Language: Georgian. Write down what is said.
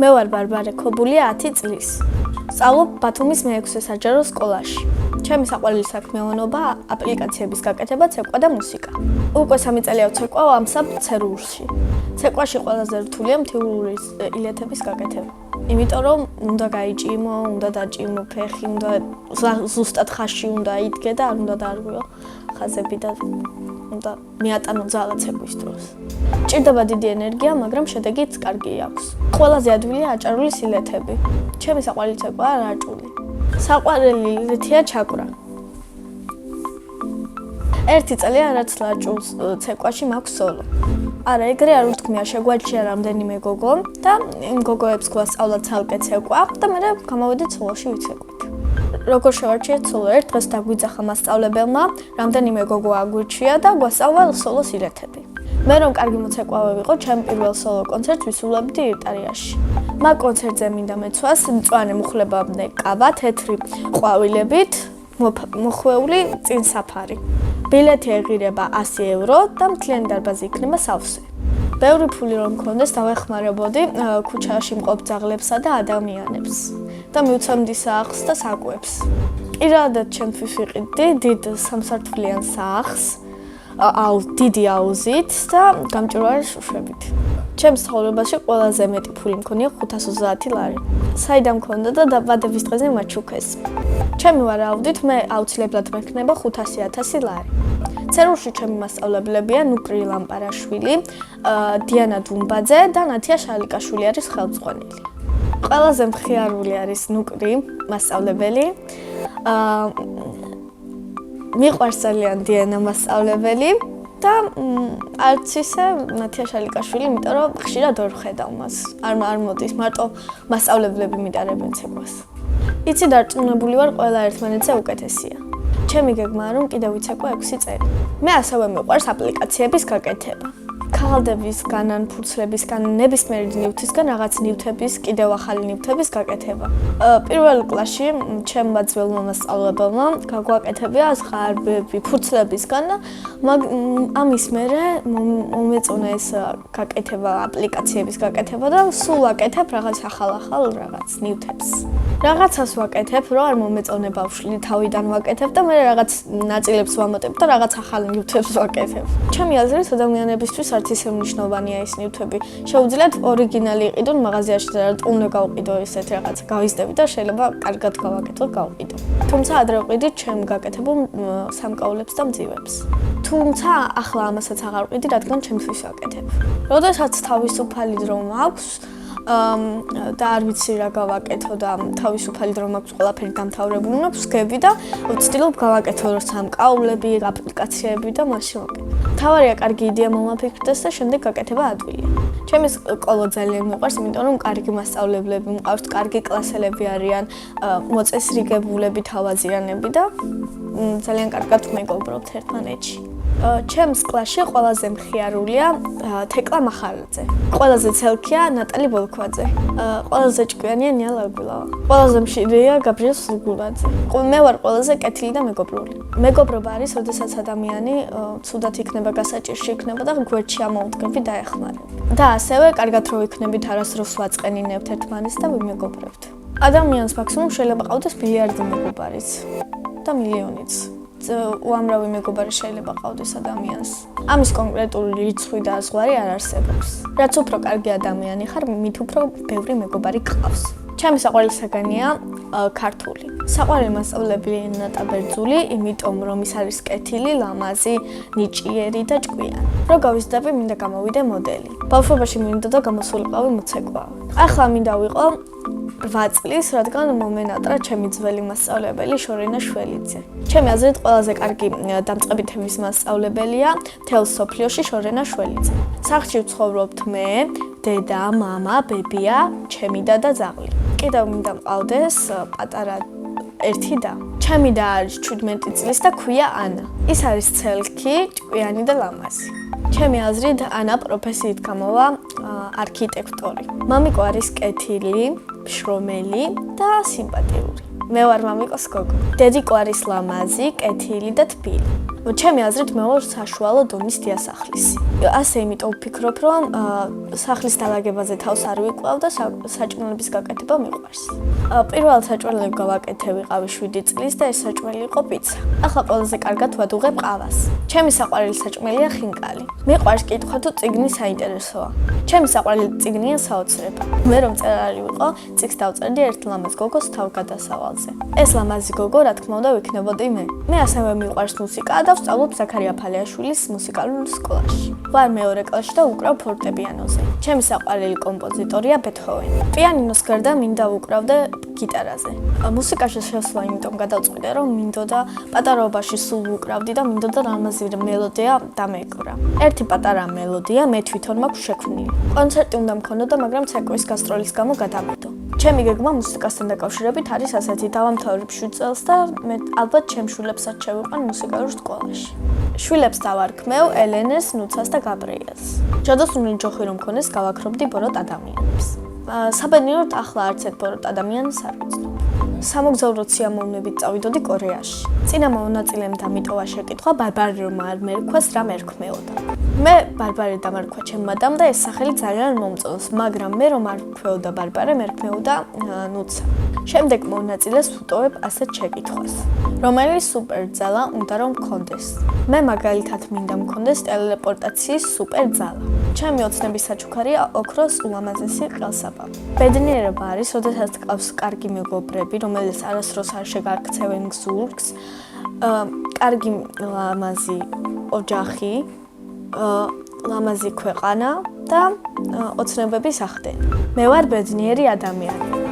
მე ვარ ბარბარე ქობულია 10 წლის. სწავლობ ბათუმის მე-6 საჯარო სკოლაში. ჩემი საყვარელი საქმიანობა აპლიკაციების გაკეთება, ცეკვა და მუსიკა. უკვე 3 წელია ვცეკვავ ამ ცერურში. ცეკვაში ყველაზე რთულია მთიულური ილეთების გაკეთება. იმიტომ რომ უნდა გაიჭიმო, უნდა დაჭიმო ფეხი, უნდა ზუსტად ხაზში უნდა იდგე და არ უნდა დაარღვიო ხაზები და უნდა მიატანო ძალა ცეკვის დროს. ჭირდება დიდი ენერგია, მაგრამ შედეგიც კარგი აქვს. ყველაზე ადვილია აჭარული სილეთები. ჩემი საყვარელი ცეკვაა რაჭული. საყვარელი ილეთია ჩაკვრა. 1 წელია რაც რაჭულს ცეკვაში მაქვს სოლო. არა, ეგრე არ უთქმია, შეგვაჩია რამდენიმე გოგო და იმ გოგოებს გვასწავლა ცალკე ცეკვა და მე გამოვედით სოლოში ვიცეკვით. როგორ შევარჩიეთ სოლო? ერთ დღეს დაგვიძახა მასწავლებელმა, რამდენიმე გოგო აგვირჩია და გვასწავლა სოლოს ილეთები. მე რომ კარგი მოცეკვავე ვიყო, ჩემ პირველ სოლო კონცერტს ვისრულებდი ირტარიაში. მაგ კონცერტზე მინდა მეცვას მწვანე მუხლებამდე კავა, თეთრი ყვავილებით, მოხვეული წინ საფარი. ბილეთი ეღირება 100 евро და მთლიანი დარბაზი იქნება სავსე. ბევრი ფული რომ მქონდეს, დავეხმარებოდი ქუჩაში მყოფ ძაღლებსა და ადამიანებს და მივცემდი სახლს და საკვებს. პირადად ჩემთვის ვიყიდი დიდ სამსართულიან სახლს, დიდი აუზით და გამჭვირვალე შუშვებით. ჩემს ცხოვრებაში ყველაზე მეტი ფული მქონია 530 ლარი. საიდან მქონდა და დაბადების დღეზე მაჩუქეს. ჩემი ვარაუდით მე აუცილებლად მექნება 500.000 ლარი. ცერურში ჩემი მასწავლებლებია ნუკრი ლამპარაშვილი, დიანა დუმბაძე და ნათია შალიკაშვილი არის ხელმძღვანელი. ყველაზე მხიარული არის ნუკრი მასწავლებელი. მიყვარს ძალიან დიანა მასწავლებელი და არც ისე ნათია შალიკაშვილი, იმიტომ რომ ხშირად ვერ ვხედავ მას. არ მოდის, მარტო მასწავლებლები მიტარებენ ცეკვას. იცი დარწმუნებული ვარ, ყველა ერთმანეთზე უკეთესია. ჩემი გეგმაა რომ კიდევ ვიცეკვე 6 წელი. მე ასევე მიყვარს აპლიკაციების გაკეთება. ქაღალდებისგან, ან ფურცლებისგან, ნებისმიერი ნივთისგან რაღაც ნივთების, კიდევ ახალი ნივთების გაკეთება. პირველ კლასში ჩემმა ძველმა მასწავლებელმა გაგვაკეთებია ზღარბები ფურცლებისგან და ამის მერე მომეწონა ეს გაკეთება, აპლიკაციების გაკეთება და სულ ვაკეთებ რაღაც ახალ რაღაც ნივთებს. რაღაცას ვაკეთებ, რომ არ მომეწონე ბავშვი, თავიდან ვაკეთებ და მე რაღაც ნაწილებს ვამატებ და რაღაც ახალ ნივთებს ვაკეთებ. ჩემი აზრით ადამიანებისთვის არც ისე მნიშვნელოვანია ეს ნივთები. შეუძლიათ ორიგინალი იყიდონ მაღაზიაში და უნდა გავყიდო ესეთ რაღაც გავიზდები და შეიძლება კარგად გავაკეთო, გავყიდო. თუმცა ადრე ვყიდი ჩემ გაკეთებულ სამკაულებს და მძივებს. თუმცა ახლა ამასაც აღარ ვყიდი, რადგან ჩემთვის ვაკეთებ. როდესაც თავისუფალი დრო მაქვს და არ ვიცი რა გავაკეთო და თავისუფალი დრო მაქვს, ყველაფერი დამთავრებული მაქვს, ვსგები და ვცდილობ გავაკეთო სამკაულები, აპლიკაციები და მაშინ ვაკეთებ. თავარია კარგი იდეა მომაფიქრდეს და შემდეგ გაკეთება ადვილია. ჩემი სკოლა ძალიან მიყვარს, იმიტომ რომ კარგი მასწავლებლები მყავს, კარგი კლასელები არიან, მოწესრიგებულები, თავაზიანები და ძალიან კარგად მეგობრობთ ერთმანეთში. ჩემს კლასში ყველაზე მხიარულია თეკლა მახარაძე. ყველაზე ცელქია ნატალი ბოლქვაძე. ყველაზე ჭკვიანია ნია ლაგულავა. ყველაზე მშვიდია გაბრიელ სულგულაძე. მე ვარ ყველაზე კეთილი და მეგობრული. მეგობრობა არის, როდესაც ადამიანი ცუდად იქნება, გასაჭირში იქნება და გვერდში ამოუდგები დაეხმარება. და ასევე კარგად რო იქნებით, არასდროს ვაწყენინებთ ერთმანეთს და ვიმეგობრებთ. ადამიანს მაქსიმუმ შეიძლება ყავდეს მილიარდი მეგობარიც და მილიონიც. უამრავი მეგობარი შეიძლება ყავდეს ადამიანს. ამის კონკრეტული რიცხვი და ზღვარი არ არსებობს. რაც უფრო კარგი ადამიანი ხარ, მით უფრო ბევრი მეგობარი გყავს. ჩემი საყვარელი საგანია ქართული. საყვარელი მასწავლებელი ნატა ბერძული, იმიტომ რომ ის არის კეთილი, ლამაზი, ნიჭიერი და ჭკვიანი. რო გავიზრდები, მინდა გამოვიდე მოდელი. ბავშვობაში მინდა და გამოსულიყავი მოცეკვავი. ახლა მინდა ვიყო 8 წლის, რადგან მომენატრა ჩემი ძველი მასწავლებელი შორენა შველიძე. ჩემი აზრით ყველაზე კარგი დამწყები თემის მასწავლებელია მთელ სოფლიოში შორენა შველიძე. სახლში ვცხოვრობთ მე, დედა, მამა, ბებია, ჩემი და ძაღლი. კიდევ მინდა მყავდეს პატარა ერთი და. ჩემი და არის 17 წლის და ქვია ანა. ის არის ცელქი, ჭკვიანი და ლამაზი. ჩემი აზრით ანა პროფესიით გამოვა არქიტექტორი. მამიკო არის კეთილი, შრომელი და სიმპათიური. მე ვარ მამიკოს გოგო. დედიკო არის ლამაზი, კეთილი და თბილი. ჩემი აზრით მე ვარ საშუალო დონის დიასახლისი. ასე იმიტომ ვფიქრობ, რომ სახლის დალაგებაზე თავს არ ვიყვავ და საჭმელების გაკეთება მიყვარს. პირველ საჭმელები გავაკეთე ვიყავი 7 წლის და ეს საჭმელი იყო პიცა. ახლა ყველაზე კარგად ვადუღებ ყავას. ჩემი საყვარელი საჭმელია ხინკალი. მიყვარს კითხვა თუ წიგნი საინტერესოა. ჩემი საყვარელი წიგნია საოცრება. მე რომ წერალი ვიყო, წიგნს დავწერდი ერთ ლამაზ გოგოს თავგადასავალზე. ეს ლამაზი გოგო, რა თქმა უნდა, ვიქნებოდი მე. მე ასევე მიყვარს მუსიკა და ვსწავლობ ზაქარია ფალიაშვილის მუსიკალურ სკოლაში. ვარ მეორე კლასში და ვუკრავ ფორტეპიანოზე. ჩემი საყვარელი კომპოზიტორია ბეთჰოვენი. პიანინოს გარდა მინდა ვუკრავდე გიტარაზე. მუსიკაში შესვლა იმიტომ გადავწყვიტე, რომ მინდოდა პატარაობაში სულ ვუკრავდი და მინდოდა ლამაზი მელოდია დამეკვრა. ერთი პატარა მელოდია მე თვითონ მაქვს შექმნილი. კონცერტი უნდა მქონოდა, მაგრამ ცეკვის გასტროლის გამო გადავიდო. ჩემი გეგმა მუსიკასთან დაკავშირებით არის ასეთი: დავამთავრებ 7 წელს და მე ალბათ ჩემ შვილებსაც შევიყვან მუსიკალურ სკოლაში. შვილებს დავარქმევ ელენეს, ნუცას და გაბრიელს. ჯადოსნური ჯოხი რომ მქონეს, გავაქრობდი ბოროტ ადამიანებს. საბედნიეროდ ახლა არც ერთ ბოროტ ადამიანს არ ვიცნობ. სამოგზაურო სიამოვნებით წავიდოდი კორეაში. წინა მონაწილემ დამიტოვა შეკითხვა, ბარბარე რომ არ მერქვას, რა მერქმეოდა. მე ბარბარე დამარქვა ჩემმა დამ და ეს სახელი ძალიან მომწონს, მაგრამ მე რომ არ ვქвеოდა ბარბარე, მერქმეოდა ნუცა. შემდეგ მონაწილეს ვუტოვებ ასეთ შეკითხვას. რომელი სუპერძალა უნდა რომ მქონდეს? მე მაგალითად მინდა მქონდეს ტელეპორტაციის სუპერძალა. ჩემი ოცნების საჩუქარია ოქროს ულამაზესი ყელსაბამი. ბედნიერება არის, როდესაც გყავს კარგი მეგობრები, რომელიც არასდროს არ შეგაქცევენ გზურგს, კარგი ლამაზი ოჯახი, ლამაზი ქვეყანა და ოცნებების ახდენა. მე ვარ ბედნიერი ადამიანი.